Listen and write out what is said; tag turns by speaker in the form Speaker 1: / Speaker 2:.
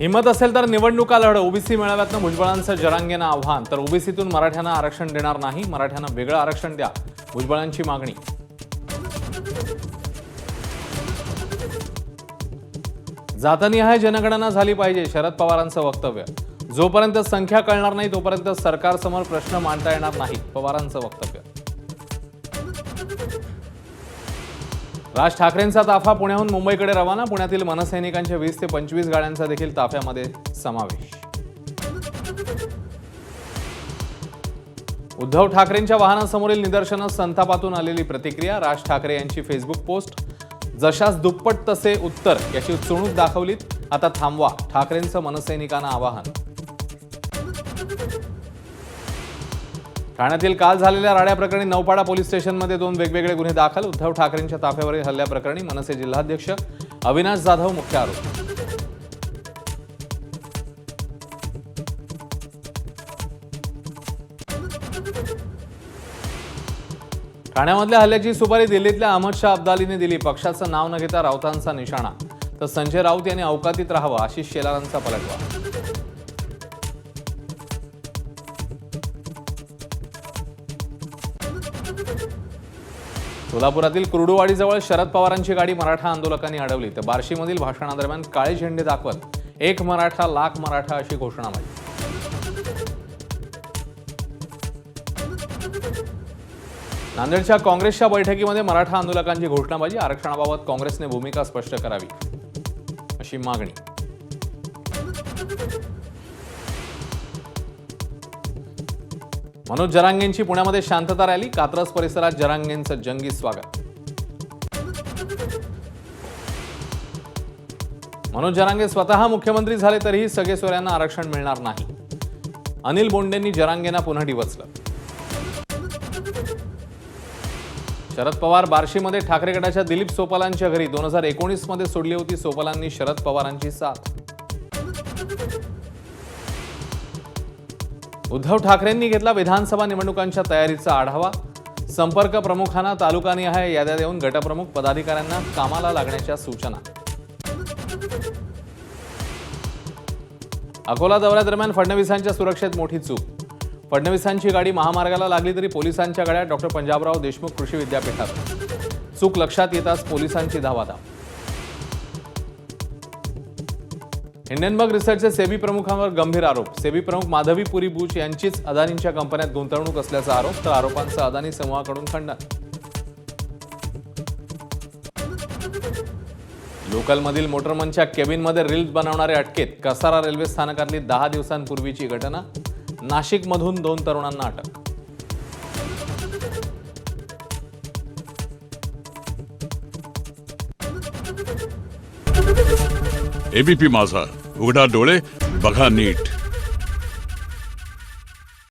Speaker 1: हिम्मत असेल तर निवडणुका लढ. ओबीसी मेळाव्यातनं भुजबळांचं जरांगेंना आव्हान. तर ओबीसीतून मराठ्यांना आरक्षण देणार नाही, मराठ्यांना वेगळं आरक्षण द्या, भुजबळांची मागणी. जातनिहाय जनगणना झाली पाहिजे, शरद पवारांचं वक्तव्य. जोपर्यंत संख्या कळणार नाही तोपर्यंत सरकारसमोर प्रश्न मांडता येणार नाही, पवारांचं वक्तव्य. राज ठाकरेंचा ताफा पुण्याहून मुंबईकडे रवाना. पुण्यातील मनसैनिकांच्या 20 ते 25 गाड्यांचा देखील ताफ्यामध्ये समावेश. उद्धव ठाकरेंच्या वाहनासमोरील निदर्शनं, संतापातून आलेली प्रतिक्रिया. राज ठाकरे यांची फेसबुक पोस्ट. जशास दुप्पट तसे उत्तर याची चुणूक दाखवलीत. आता थांबवा, ठाकरेंचं मनसैनिकांना आवाहन. ठाण्यातील काल झालेल्या राड्याप्रकरणी नौपाडा पोलीस स्टेशनमध्ये 2 वेगवेगळे गुन्हे दाखल. उद्धव ठाकरेंच्या ताफ्यावरील हल्ल्याप्रकरणी मनसे जिल्हाध्यक्ष अविनाश जाधव मुख्य आरोपी. ठाण्यामधल्या हल्ल्याची सुपारी दिल्लीतल्या अहमद शाह अब्दालीने दिली. पक्षाचं नाव न घेता राऊतांचा निशाणा. तर संजय राऊत यांनी अवकातीत राहावं, आशिष शेलारांचा पलटवार. सोलापुरातील कुर्डुवाडीजवळ शरद पवारांची गाडी मराठा आंदोलकांनी अडवली. तर बार्शीमधील भाषणादरम्यान काळे झेंडे दाखवत एक मराठा लाख मराठा अशी घोषणाबाजी. नांदेडच्या काँग्रेसच्या बैठकीमध्ये मराठा आंदोलकांची घोषणाबाजी. आरक्षणाबाबत काँग्रेसने भूमिका स्पष्ट करावी अशी मागणी. मनोज जरांगेंची पुण्यामध्ये शांतता रॅली. कात्रज परिसरात जरांगेंचं जंगी स्वागत. मनोज जरांगे स्वतः मुख्यमंत्री झाले तरीही सगेसोऱ्यांना आरक्षण मिळणार नाही. अनिल बोंडेंनी जरांगेंना पुन्हा डिवचलं. शरद पवार बार्शीमध्ये ठाकरे गटाच्या दिलीप सोपालांच्या घरी. 2019 मध्ये सोडली होती सोपालांनी शरद पवारांची साथ. उद्धव ठाकरेंनी घेतला विधानसभा निवडणुकांच्या तयारीचा आढावा. संपर्क प्रमुखांना तालुकानिहाय याद्या देऊन गटप्रमुख पदाधिकाऱ्यांना कामाला लागण्याच्या सूचना. अकोला दौऱ्यादरम्यान फडणवीसांच्या सुरक्षेत मोठी चूक. फडणवीसांची गाडी महामार्गाला लागली तरी पोलिसांच्या गाड्या डॉ. पंजाबराव देशमुख कृषी विद्यापीठात. चूक लक्षात येताच पोलिसांची धावाधाव. हिंडनबर्ग रिसर्चचे सेबी प्रमुखांवर गंभीर आरोप. सेबी प्रमुख माधवी पुरी बुच यांचीच अदानींच्या कंपन्यात गुंतवणूक असल्याचा आरोप. तर आरोपांचं अदानी समूहाकडून खंडन. लोकलमधील मोटरमनच्या केबिनमध्ये रील्स बनवणारे अटकेत. कसारा रेल्वे स्थानकातली 10 दिवसांपूर्वीची घटना. नाशिकमधून 2 तरुणांना अटक.
Speaker 2: एबीपी माझा, उघडा डोळे बघा नीट.